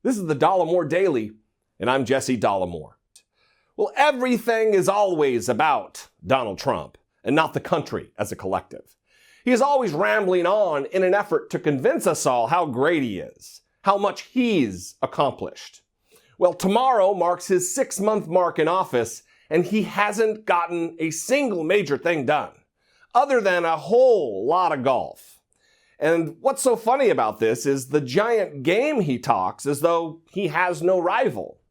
This is the Dollemore Daily, and I'm Jesse Dollemore. Well, everything is always about Donald Trump, and not the country as a collective. He is always rambling on in an effort to convince us all how great he is, how much he's accomplished. Well, tomorrow marks his 6-month mark in office, and he hasn't gotten a single major thing done, other than a whole lot of golf. And what's so funny about this is the giant game he talks as though he has no rival.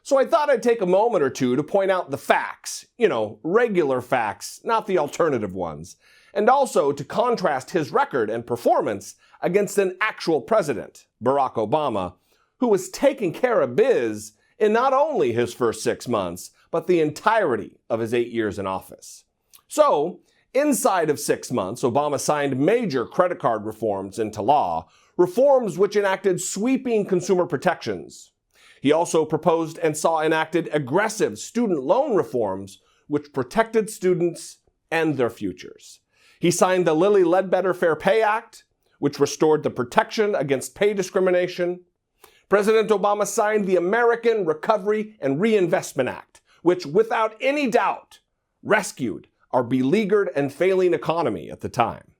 So I thought I'd take a moment or two to point out the facts, regular facts, not the alternative ones, and also to contrast his record and performance against an actual president, Barack Obama, who was taking care of biz in not only his first 6 months, but the entirety of his 8 years in office. So, inside of 6 months, Obama signed major credit card reforms into law, reforms which enacted sweeping consumer protections. He also proposed and saw enacted aggressive student loan reforms which protected students and their futures. He signed the Lilly Ledbetter Fair Pay Act, which restored the protection against pay discrimination. President Obama signed the American Recovery and Reinvestment Act, which without any doubt rescued our beleaguered and failing economy at the time.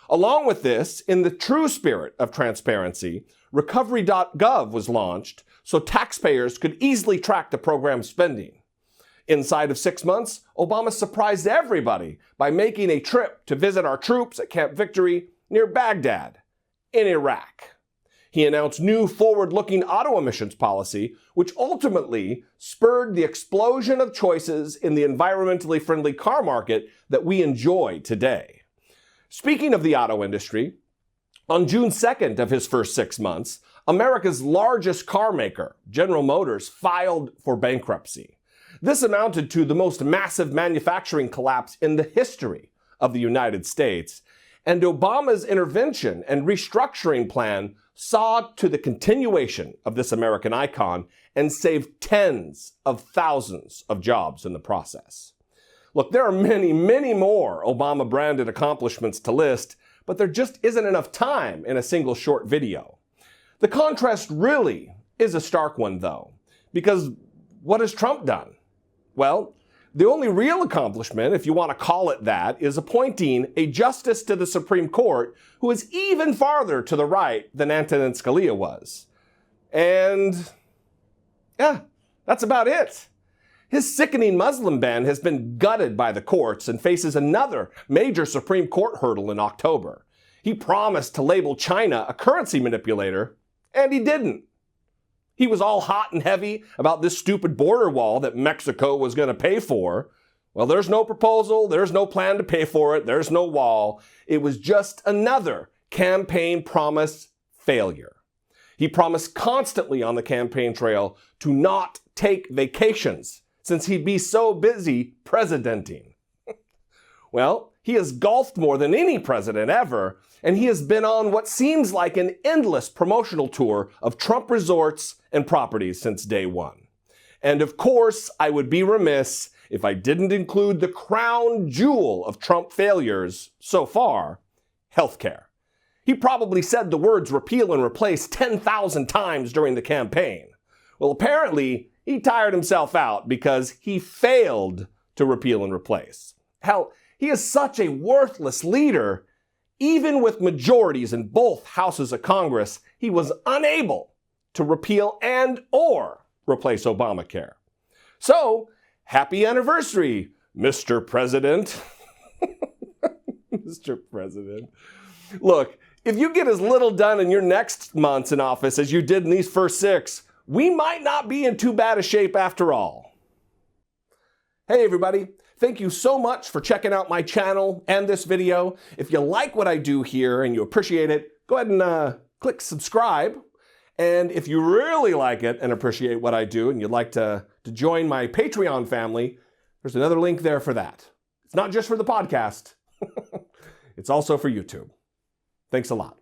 Along with this, in the true spirit of transparency, Recovery.gov was launched so taxpayers could easily track the program's spending. Inside of 6 months, Obama surprised everybody by making a trip to visit our troops at Camp Victory near Baghdad in Iraq. He announced new forward-looking auto emissions policy, which ultimately spurred the explosion of choices in the environmentally friendly car market that we enjoy today. Speaking of the auto industry, on June 2nd of his first 6 months, America's largest car maker, General Motors, filed for bankruptcy. This amounted to the most massive manufacturing collapse in the history of the United States, and Obama's intervention and restructuring plan saw to the continuation of this American icon and saved tens of thousands of jobs in the process. Look, there are many, many more Obama-branded accomplishments to list, but there just isn't enough time in a single short video. The contrast really is a stark one, though, because what has Trump done? Well, the only real accomplishment, if you want to call it that, is appointing a justice to the Supreme Court who is even farther to the right than Antonin Scalia was. And, yeah, that's about it. His sickening Muslim ban has been gutted by the courts and faces another major Supreme Court hurdle in October. He promised to label China a currency manipulator, and he didn't. He was all hot and heavy about this stupid border wall that Mexico was going to pay for. Well, there's no proposal, there's no plan to pay for it, there's no wall. It was just another campaign promise failure. He promised constantly on the campaign trail to not take vacations since he'd be so busy presidenting. Well, he has golfed more than any president ever, and he has been on what seems like an endless promotional tour of Trump resorts and properties since day one. And of course, I would be remiss if I didn't include the crown jewel of Trump failures so far, healthcare. He probably said the words repeal and replace 10,000 times during the campaign. Well, apparently, he tired himself out because he failed to repeal and replace. Hell, he is such a worthless leader. Even with majorities in both houses of Congress, he was unable to repeal and or replace Obamacare. So, happy anniversary, Mr. President. Mr. President. Look, if you get as little done in your next months in office as you did in these first 6, we might not be in too bad a shape after all. Hey everybody, thank you so much for checking out my channel and this video. If you like what I do here and you appreciate it, go ahead and click subscribe. And if you really like it and appreciate what I do and you'd like to join my Patreon family, there's another link there for that. It's not just for the podcast. It's also for YouTube. Thanks a lot.